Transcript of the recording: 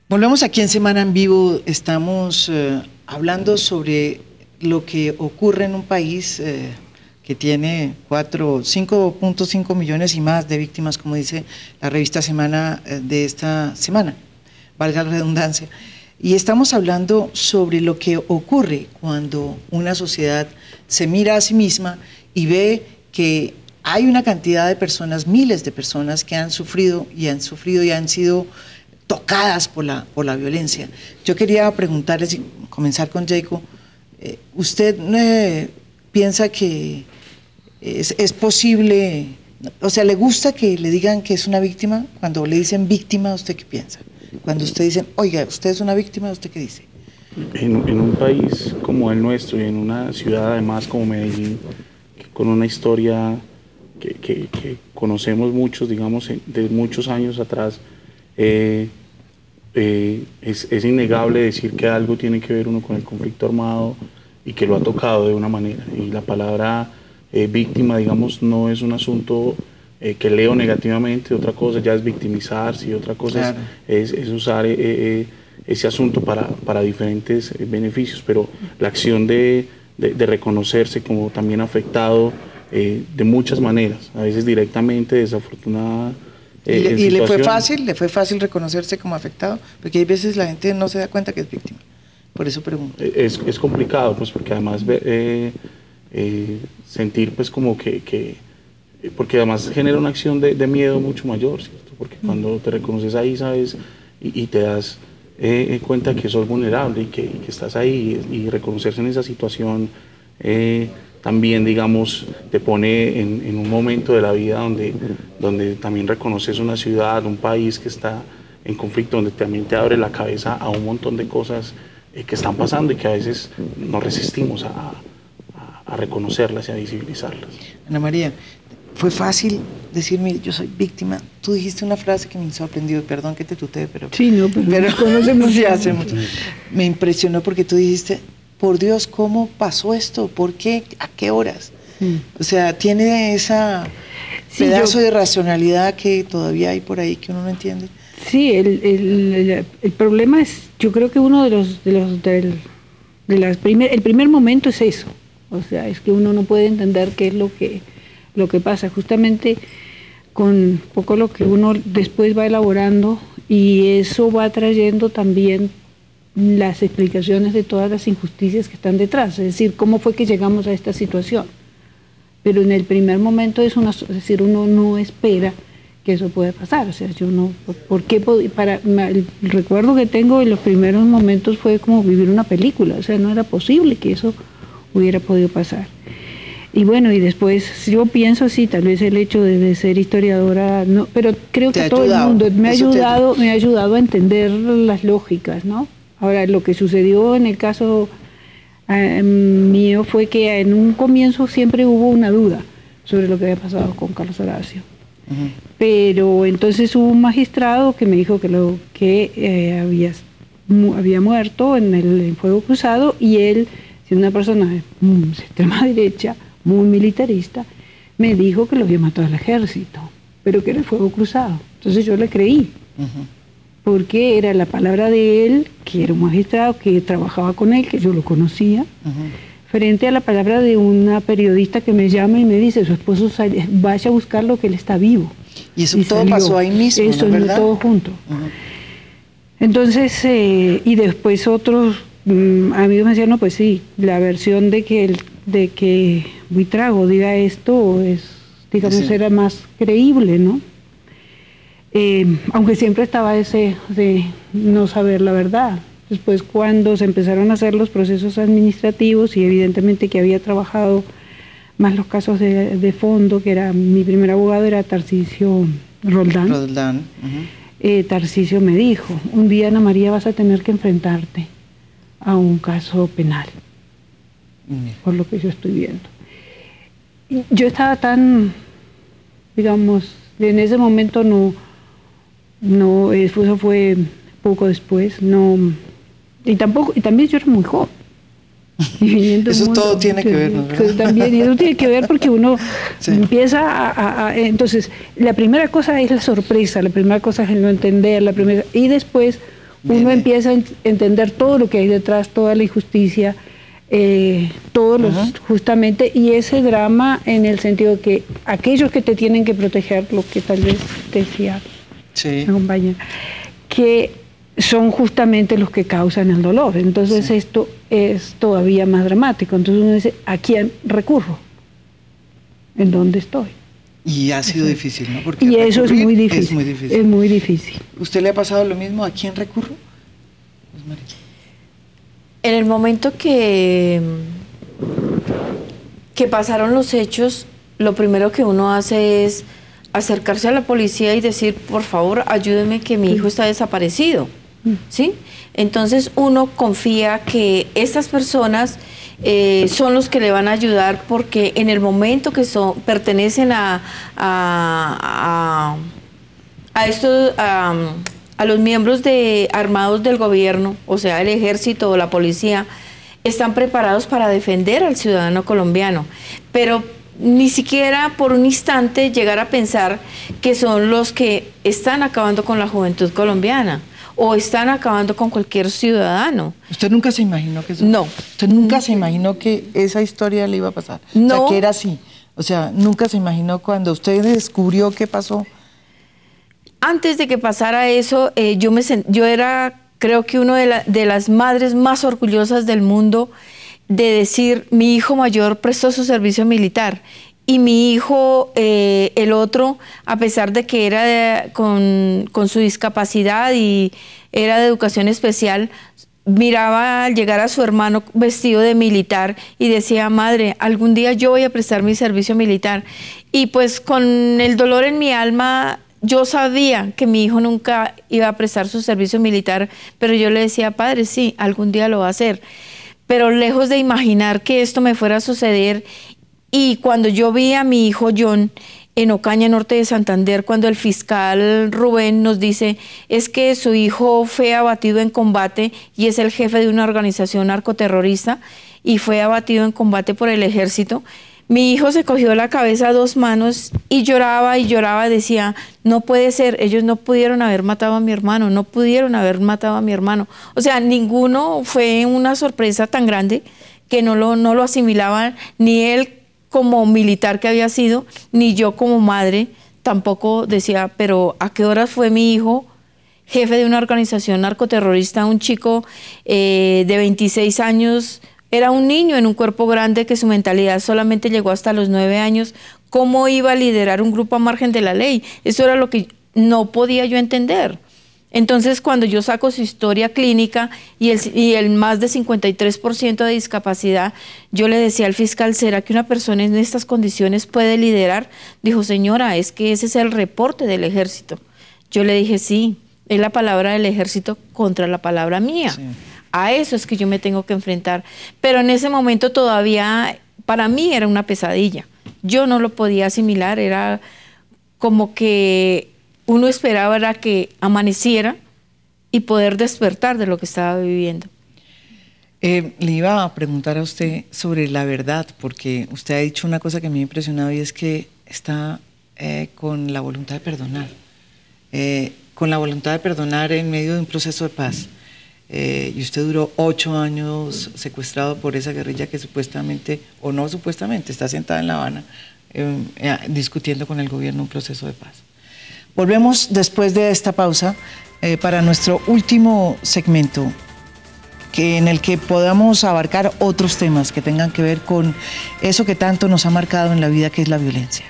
Volvemos aquí en Semana en Vivo. Estamos hablando sobre lo que ocurre en un país que tiene 5.5 millones y más de víctimas, como dice la revista Semana de esta semana, valga la redundancia. Y estamos hablando sobre lo que ocurre cuando una sociedad se mira a sí misma y ve que hay una cantidad de personas, miles de personas que han sufrido y han sido tocadas por la violencia. Yo quería preguntarles, y comenzar con Jacob, ¿usted piensa que es posible, o sea, le gusta que le digan que es una víctima? Cuando le dicen víctima, ¿usted qué piensa? Cuando usted dicen, oiga, usted es una víctima, ¿usted qué dice? En un país como el nuestro y en una ciudad además como Medellín, con una historia que conocemos muchos, digamos, de muchos años atrás, es innegable decir que algo tiene que ver uno con el conflicto armado y que lo ha tocado de una manera. Y la palabra víctima, digamos, no es un asunto que leo negativamente. Otra cosa ya es victimizarse y otra cosa, claro, es usar ese asunto para diferentes beneficios, pero la acción de reconocerse como también afectado de muchas maneras, a veces directamente, desafortunada. ¿Y le fue fácil reconocerse como afectado? Porque hay veces la gente no se da cuenta que es víctima. Por eso pregunto. Es complicado, pues, porque además sentir pues como porque además genera una acción de miedo mucho mayor, ¿cierto? Porque cuando te reconoces ahí, sabes, y te das cuenta que sos vulnerable y que estás ahí, y reconocerse en esa situación también, digamos, te pone en un momento de la vida donde también reconoces una ciudad, un país que está en conflicto, donde también te abre la cabeza a un montón de cosas que están pasando y que a veces nos resistimos a reconocerlas y a visibilizarlas. Ana María, fue fácil decir, mire, yo soy víctima. Tú dijiste una frase que me sorprendió, perdón que te tutee, pero... Sí, no, pero conocemos. Sí, hacemos. Me impresionó porque tú dijiste, por Dios, ¿cómo pasó esto? ¿Por qué? ¿A qué horas? O sea, tiene esa pedazo de racionalidad que todavía hay por ahí que uno no entiende. Sí, el problema es, yo creo que uno el primer momento es eso. O sea, es que uno no puede entender qué es lo que pasa. Justamente con poco lo que uno después va elaborando, y eso va trayendo también las explicaciones de todas las injusticias que están detrás, es decir, cómo fue que llegamos a esta situación. Pero en el primer momento es decir, uno no espera que eso pueda pasar. O sea, yo no, ¿por qué? El recuerdo que tengo en los primeros momentos fue como vivir una película. O sea, no era posible que eso hubiera podido pasar. Y bueno, y después yo pienso así, tal vez el hecho de ser historiadora, no, pero creo que todo el mundo me ha ayudado a entender las lógicas, ¿no? Ahora, lo que sucedió en el caso mío fue que en un comienzo siempre hubo una duda sobre lo que había pasado con Carlos Horacio. Pero entonces hubo un magistrado que me dijo que había muerto en el fuego cruzado, y él, siendo una persona de extrema derecha, muy militarista, me dijo que lo había matado el ejército, pero que era el fuego cruzado. Entonces yo le creí. Porque era la palabra de él, que era un magistrado que trabajaba con él, que yo lo conocía, frente a la palabra de una periodista que me llama y me dice, su esposo vaya a buscarlo, que él está vivo. Y eso todo pasó ahí mismo, eso, ¿no? ¿Verdad? Todo junto. Entonces, y después otros amigos me decían, no, pues sí, la versión de que Buitrago diga esto es, digamos, sí, era más creíble, ¿no? Aunque siempre estaba ese de no saber la verdad. Después, cuando se empezaron a hacer los procesos administrativos, y evidentemente que había trabajado más los casos de fondo, que era mi primer abogado era Tarcisio Roldán. Tarcisio me dijo, un día, Ana María, vas a tener que enfrentarte a un caso penal, por lo que yo estoy viendo. Yo estaba tan, digamos, en ese momento eso fue poco después, y también yo era muy joven. Eso todo tiene que ver, ¿no? También, y eso tiene que ver porque uno empieza entonces, la primera cosa es la sorpresa, la primera cosa es el no entender, y después Uno empieza a entender todo lo que hay detrás, toda la injusticia, todos los, justamente, y ese drama en el sentido de que aquellos que te tienen que proteger, lo que tal vez decía la compañera, que son justamente los que causan el dolor. Entonces esto es todavía más dramático. Entonces uno dice, ¿a quién recurro? ¿En dónde estoy? Y ha sido difícil, ¿no? Porque y eso es muy difícil. Es muy difícil. Es muy difícil. ¿Usted le ha pasado lo mismo? ¿A quién recurro? Pues María. En el momento que pasaron los hechos, lo primero que uno hace es acercarse a la policía y decir, por favor, ayúdeme que mi hijo está desaparecido, ¿sí? Entonces uno confía que estas personas son los que le van a ayudar, porque en el momento que pertenecen a los miembros armados del gobierno, o sea, el ejército o la policía, están preparados para defender al ciudadano colombiano, pero ni siquiera por un instante llegar a pensar que son los que están acabando con la juventud colombiana o están acabando con cualquier ciudadano. ¿Usted nunca se imaginó que eso? No. ¿Usted nunca se imaginó que esa historia le iba a pasar? No. O sea, que era así. O sea, nunca se imaginó cuando usted descubrió qué pasó. Antes de que pasara eso, yo era, creo que una de las madres más orgullosas del mundo, de decir, mi hijo mayor prestó su servicio militar y mi hijo, el otro, a pesar de que era con su discapacidad y era de educación especial, miraba al llegar a su hermano vestido de militar y decía, madre, algún día yo voy a prestar mi servicio militar. Y pues con el dolor en mi alma, yo sabía que mi hijo nunca iba a prestar su servicio militar, pero yo le decía, padre, sí, algún día lo va a hacer. Pero lejos de imaginar que esto me fuera a suceder, y cuando yo vi a mi hijo John en Ocaña, norte de Santander, cuando el fiscal Rubén nos dice, es que su hijo fue abatido en combate y es el jefe de una organización narcoterrorista y fue abatido en combate por el ejército, mi hijo se cogió la cabeza a dos manos y lloraba, decía, no puede ser, ellos no pudieron haber matado a mi hermano, no pudieron haber matado a mi hermano. O sea, ninguno, fue una sorpresa tan grande que no lo asimilaban, ni él como militar que había sido, ni yo como madre, tampoco decía, pero ¿a qué horas fue mi hijo jefe de una organización narcoterrorista, un chico de 26 años, era un niño en un cuerpo grande que su mentalidad solamente llegó hasta los 9 años. ¿Cómo iba a liderar un grupo a margen de la ley? Eso era lo que no podía yo entender. Entonces, cuando yo saco su historia clínica y el más de 53% de discapacidad, yo le decía al fiscal, ¿será que una persona en estas condiciones puede liderar? Dijo, señora, es que ese es el reporte del ejército. Yo le dije, sí, es la palabra del ejército contra la palabra mía. Sí. A eso es que yo me tengo que enfrentar. Pero en ese momento todavía, para mí era una pesadilla. Yo no lo podía asimilar, era como que uno esperaba era que amaneciera y poder despertar de lo que estaba viviendo. Le iba a preguntar a usted sobre la verdad, porque usted ha dicho una cosa que me ha impresionado y es que está con la voluntad de perdonar. Con la voluntad de perdonar en medio de un proceso de paz. Y usted duró 8 años secuestrado por esa guerrilla que supuestamente, o no supuestamente, está sentada en La Habana discutiendo con el gobierno un proceso de paz. Volvemos después de esta pausa para nuestro último segmento, en el que podamos abarcar otros temas que tengan que ver con eso que tanto nos ha marcado en la vida, que es la violencia.